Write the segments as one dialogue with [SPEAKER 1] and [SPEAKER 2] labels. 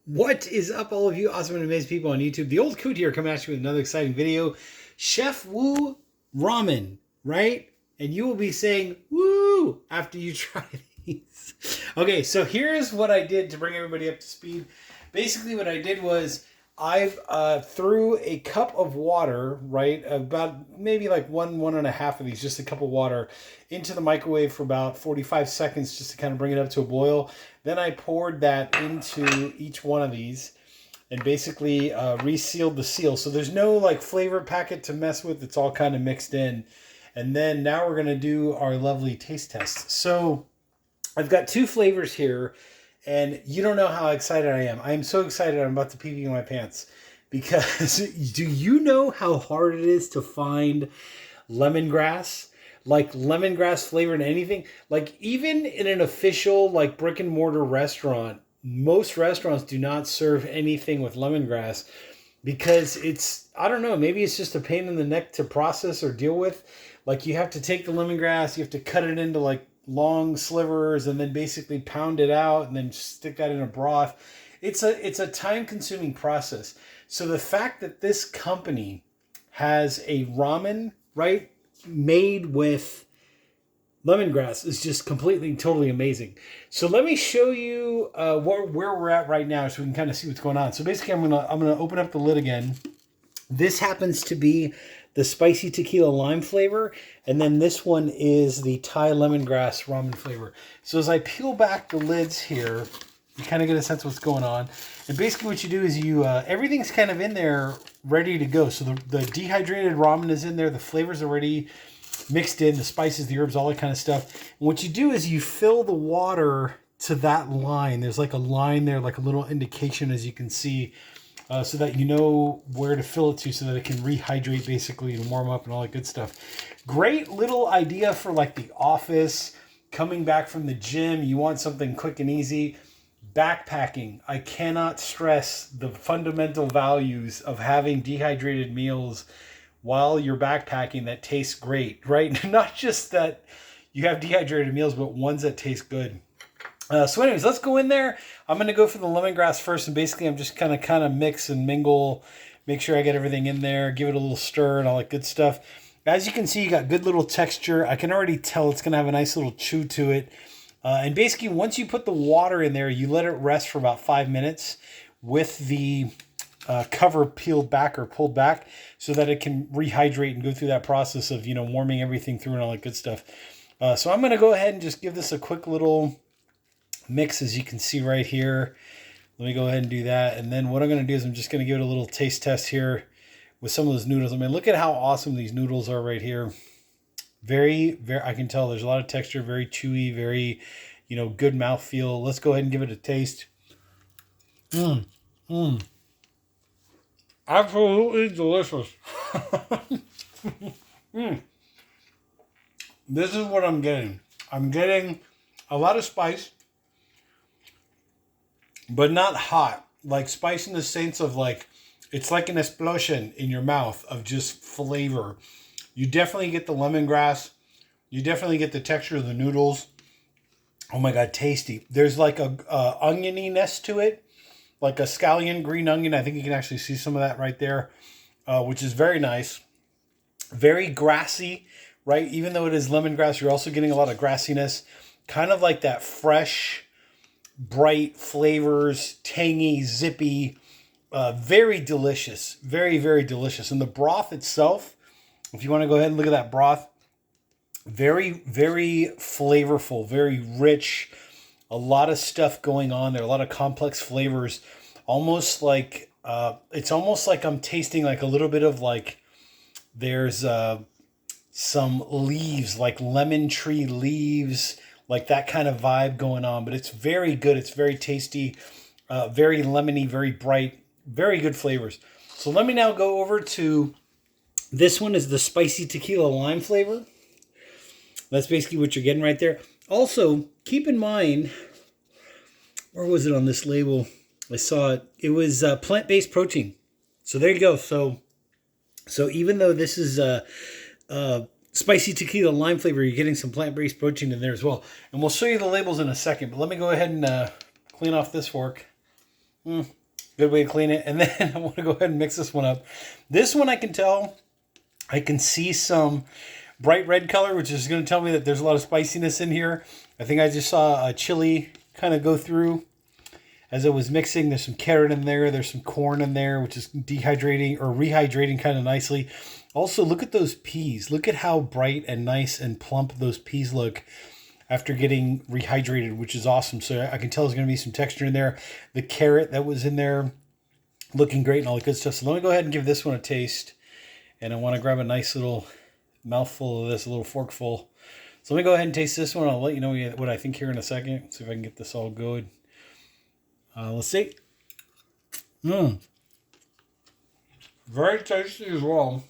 [SPEAKER 1] What is up, all of you awesome and amazing people on YouTube? The old coot here coming at you with another exciting video. Chef Woo Ramen, right? And you will be saying woo after you try these. Okay, so here's what I did to bring everybody up to speed. Basically, what I did was I threw a cup of water, right? About maybe like one and a half of these, just a cup of water, into the microwave for about 45 seconds just to kind of bring it up to a boil. Then I poured that into each one of these and basically resealed the seal. So there's no like flavor packet to mess with. It's all kind of mixed in. And then now we're going to do our lovely taste test. So I've got two flavors here. And you don't know how excited I am. I am so excited I'm about to pee in my pants. Because do you know how hard it is to find lemongrass? Like lemongrass flavor in anything? Like even in an official like brick and mortar restaurant, most restaurants do not serve anything with lemongrass because it's, I don't know, maybe it's just a pain in the neck to process or deal with. Like you have to take the lemongrass, you have to cut it into like long slivers and then basically pound it out and then stick that in a broth. It's a time consuming process. So the fact that this company has a ramen, right, made with lemongrass is just completely, totally amazing. So let me show you where we're at right now so we can kind of see what's going on. So basically I'm gonna open up the lid again. This happens to be the spicy tequila lime flavor, and then this one is the Thai lemongrass ramen flavor. So as I peel back the lids here, you kind of get a sense of what's going on. And basically what you do is you, everything's kind of in there ready to go. So the dehydrated ramen is in there, the flavors already mixed in, the spices, the herbs, all that kind of stuff. And what you do is you fill the water to that line. There's like a line there, like a little indication as you can see, so that you know where to fill it to so that it can rehydrate basically and warm up and all that good stuff. Great little idea for like the office, coming back from the gym, you want something quick and easy. Backpacking, I cannot stress the fundamental values of having dehydrated meals while you're backpacking that taste great, right? Not just that you have dehydrated meals, but ones that taste good. So anyways, let's go in there. I'm going to go for the lemongrass first, and basically I'm just kind of mix and mingle, make sure I get everything in there, give it a little stir and all that good stuff. As you can see, you got good little texture. I can already tell it's going to have a nice little chew to it. And basically, once you put the water in there, you let it rest for about 5 minutes with the cover peeled back or pulled back so that it can rehydrate and go through that process of, you know, warming everything through and all that good stuff. So I'm going to go ahead and just give this a quick little mix, as you can see right here. Let me go ahead and do that. And then what I'm going to do is I'm just going to give it a little taste test here with some of those noodles. I mean, look at how awesome these noodles are right here. Very, I can tell there's a lot of texture, very chewy, very, you know, good mouthfeel. Let's go ahead and give it a taste. Absolutely delicious. This is what I'm getting. I'm getting a lot of spice, but not hot. Like spice in the sense of like, it's like an explosion in your mouth of just flavor. You definitely get the lemongrass. You definitely get the texture of the noodles. Oh my God, tasty. There's like a onioniness to it, like a scallion green onion. I think you can actually see some of that right there, which is very nice. Very grassy, right? Even though it is lemongrass, you're also getting a lot of grassiness. Kind of like that fresh, bright flavors, tangy, zippy, very delicious. Very, very delicious. And the broth itself, if you want to go ahead and look at that broth, very, very flavorful, very rich, a lot of stuff going on there, a lot of complex flavors, almost like, it's almost like I'm tasting like a little bit of like, there's some leaves, like lemon tree leaves, like that kind of vibe going on, but it's very good. It's very tasty, very lemony, very bright, very good flavors. So let me now go over to, this one is the spicy tequila lime flavor. That's basically what you're getting right there. Also, keep in mind, where was it on this label? I saw it. It was plant-based protein. So there you go. So even though this is spicy tequila lime flavor, you're getting some plant-based protein in there as well. And we'll show you the labels in a second. But let me go ahead and clean off this fork. Good way to clean it. And then I want to go ahead and mix this one up. This one I can tell, I can see some bright red color, which is going to tell me that there's a lot of spiciness in here. I think I just saw a chili kind of go through as I was mixing. There's some carrot in there. There's some corn in there, which is dehydrating or rehydrating kind of nicely. Also, look at those peas. Look at how bright and nice and plump those peas look after getting rehydrated, which is awesome. So I can tell there's going to be some texture in there. The carrot that was in there looking great and all the good stuff. So let me go ahead and give this one a taste. And I want to grab a nice little mouthful of this, a little forkful. So let me go ahead and taste this one. I'll let you know what I think here in a second. See if I can get this all good. Let's see. Very tasty as well.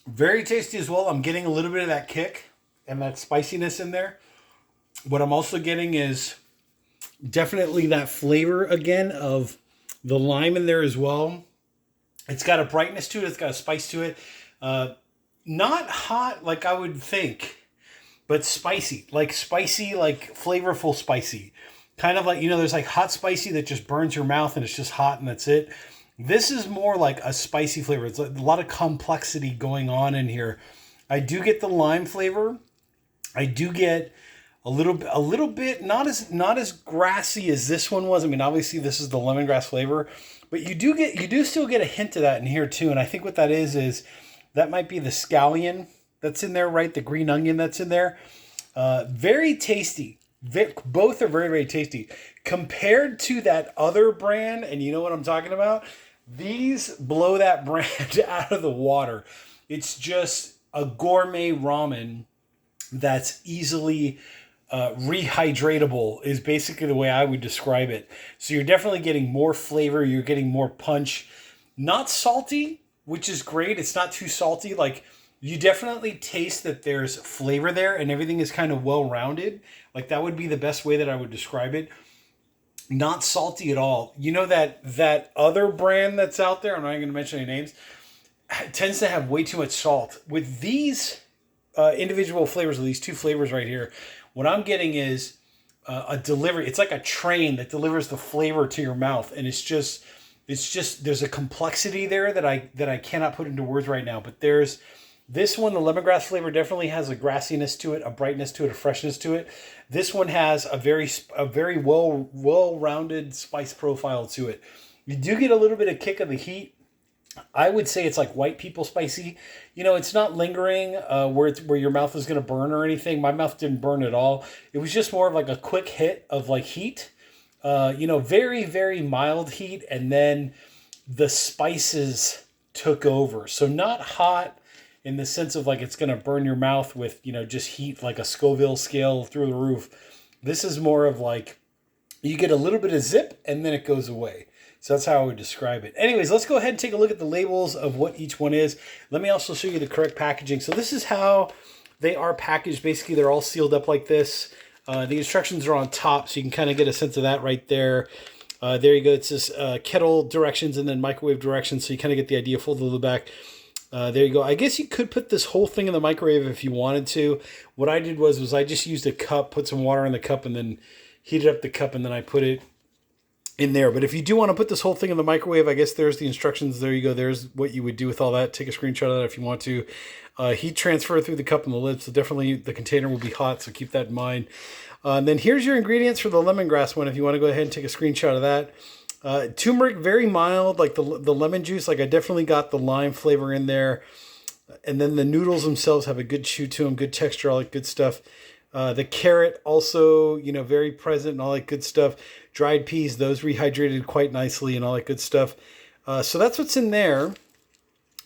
[SPEAKER 1] Very tasty as well. I'm getting a little bit of that kick and that spiciness in there. What I'm also getting is definitely that flavor again of the lime in there as well. It's got a brightness to it. It's got a spice to it. Not hot like I would think, but spicy. Like spicy, like flavorful spicy. Kind of like, there's like hot spicy that just burns your mouth and it's just hot and that's it. This is more like a spicy flavor. It's like a lot of complexity going on in here. I do get the lime flavor. I do get a little bit, not as grassy as this one was. I mean, obviously this is the lemongrass flavor, but you do still get a hint of that in here too. And I think what that is that might be the scallion that's in there, right? The green onion that's in there. Very tasty. Both are very, very tasty. Compared to that other brand, and you know what I'm talking about? These blow that brand out of the water. It's just a gourmet ramen that's easily rehydratable is basically the way I would describe it. So you're definitely getting more flavor. You're getting more punch. Not salty, which is great. It's not too salty. Like, you definitely taste that there's flavor there and everything is kind of well-rounded. Like, that would be the best way that I would describe it. Not salty at all. You know that other brand that's out there, I'm not going to mention any names, tends to have way too much salt. With these individual flavors, of these two flavors right here, what I'm getting is a delivery. It's like a train that delivers the flavor to your mouth, and it's just there's a complexity there that I cannot put into words right now. But there's this one, the lemongrass flavor, definitely has a grassiness to it, a brightness to it, a freshness to it. This one has a very well-rounded spice profile to it. You do get a little bit of kick of the heat. I would say it's like white people spicy. It's not lingering where your mouth is going to burn or anything. My mouth didn't burn at all. It was just more of like a quick hit of like heat. Very, very mild heat. And then the spices took over. So not hot in the sense of like it's going to burn your mouth with, just heat like a Scoville scale through the roof. This is more of like you get a little bit of zip and then it goes away. So that's how I would describe it. Anyways, let's go ahead and take a look at the labels of what each one is. Let me also show you the correct packaging. So this is how they are packaged. Basically, they're all sealed up like this. The instructions are on top, so you can kind of get a sense of that right there. There you go. It says kettle directions and then microwave directions, so you kind of get the idea. Fold the lid back. There you go. I guess you could put this whole thing in the microwave if you wanted to. What I did was I just used a cup, put some water in the cup, and then heated up the cup, and then I put it in there. But if you do want to put this whole thing in the microwave, I guess there's the instructions. There you go. There's what you would do with all that. Take a screenshot of that if you want to. Heat transfer through the cup and the lid, so definitely the container will be hot, so keep that in mind. And then here's your ingredients for the lemongrass one if you want to go ahead and take a screenshot of that. Turmeric, very mild, like the lemon juice. Like I definitely got the lime flavor in there. And then the noodles themselves have a good chew to them, good texture, all that good stuff. The carrot also, very present and all that good stuff. Dried peas, those rehydrated quite nicely and all that good stuff. So that's what's in there.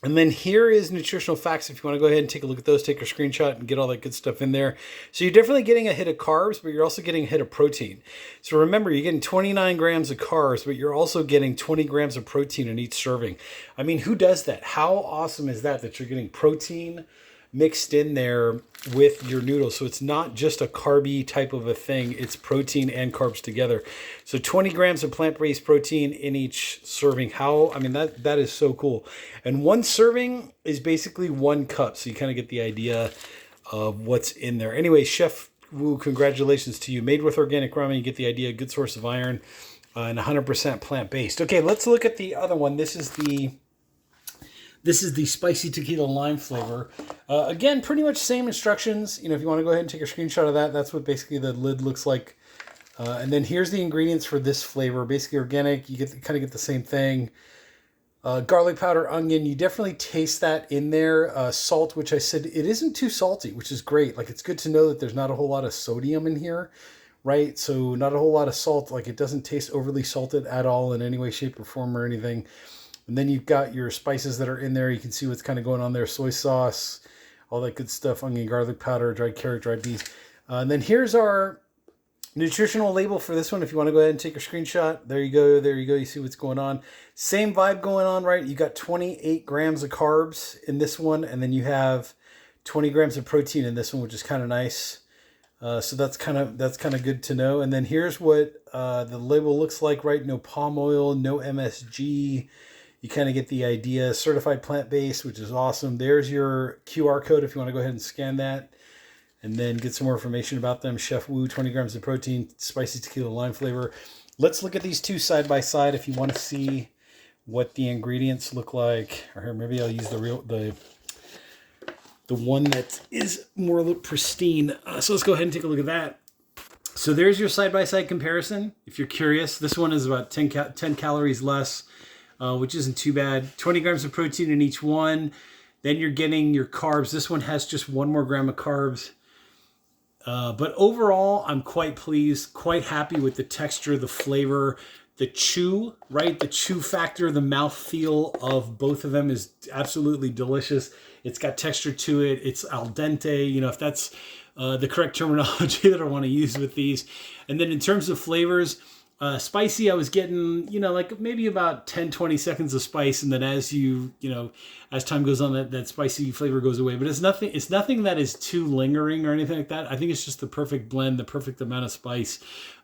[SPEAKER 1] And then here is nutritional facts. If you want to go ahead and take a look at those, take a screenshot and get all that good stuff in there. So you're definitely getting a hit of carbs, but you're also getting a hit of protein. So remember, you're getting 29 grams of carbs, but you're also getting 20 grams of protein in each serving. I mean, who does that? How awesome is that you're getting protein mixed in there with your noodles? So it's not just a carby type of a thing. It's protein and carbs together. So 20 grams of plant-based protein in each serving. That is so cool. And one serving is basically 1 cup. So you kind of get the idea of what's in there. Anyway, Chef Woo, congratulations to you. Made with organic ramen, you get the idea. Good source of iron and 100% plant-based. Okay, let's look at the other one. This is the spicy tequila lime flavor. Again, pretty much same instructions. You know, if you want to go ahead and take a screenshot of that, that's what basically the lid looks like. And then here's the ingredients for this flavor. Basically organic. You kind of get the same thing. Garlic powder, onion. You definitely taste that in there. Salt, which I said it isn't too salty, which is great. Like, it's good to know that there's not a whole lot of sodium in here, right? So not a whole lot of salt. Like, it doesn't taste overly salted at all in any way, shape, or form or anything. And then you've got your spices that are in there. You can see what's kind of going on there. Soy sauce, all that good stuff. Onion, garlic powder, dried carrot, dried beets. And then here's our nutritional label for this one. If you want to go ahead and take a screenshot, there you go. There you go. You see what's going on. Same vibe going on, right? You got 28 grams of carbs in this one, and then you have 20 grams of protein in this one, which is kind of nice. So that's kind of good to know. And then here's what the label looks like, right? No palm oil, no MSG. You kind of get the idea. Certified plant-based, which is awesome. There's your QR code if you want to go ahead and scan that. And then get some more information about them. Chef Woo, 20 grams of protein, spicy tequila lime flavor. Let's look at these two side by side if you want to see what the ingredients look like. Or here, maybe I'll use the one that is more pristine. So let's go ahead and take a look at that. So there's your side by side comparison. If you're curious, this one is about 10 calories less, which isn't too bad. 20 grams of protein in each one. Then you're getting your carbs. This one has just 1 more gram of carbs. But overall, I'm quite pleased, quite happy with the texture, the flavor, the chew, right? The chew factor, the mouthfeel of both of them is absolutely delicious. It's got texture to it. It's al dente, you know, if that's the correct terminology that I want to use with these. And then in terms of flavors, spicy, I was getting, you know, like maybe about 10, 20 seconds of spice. And then as as time goes on, that spicy flavor goes away. But it's nothing that is too lingering or anything like that. I think it's just the perfect blend, the perfect amount of spice.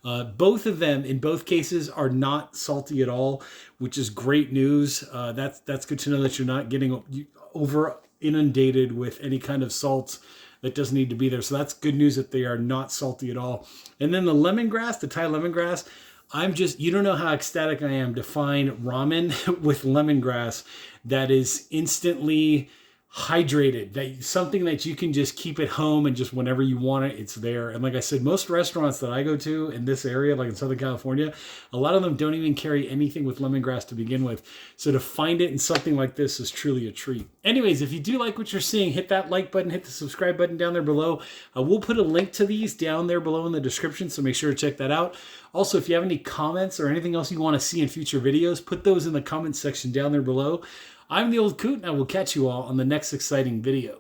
[SPEAKER 1] Both of them, in both cases, are not salty at all, which is great news. That's good to know that you're not getting over inundated with any kind of salt that doesn't need to be there. So that's good news that they are not salty at all. And then the lemongrass, the Thai lemongrass, you don't know how ecstatic I am to find ramen with lemongrass that is instantly hydrated. Something that you can just keep at home and just whenever you want it, it's there. And like I said, most restaurants that I go to in this area, like in Southern California, a lot of them don't even carry anything with lemongrass to begin with. So to find it in something like this is truly a treat. Anyways, if you do like what you're seeing, hit that like button, hit the subscribe button down there below. We'll put a link to these down there below in the description, so make sure to check that out. Also, if you have any comments or anything else you want to see in future videos, put those in the comments section down there below. I'm the Old Coot, and I will catch you all on the next exciting video.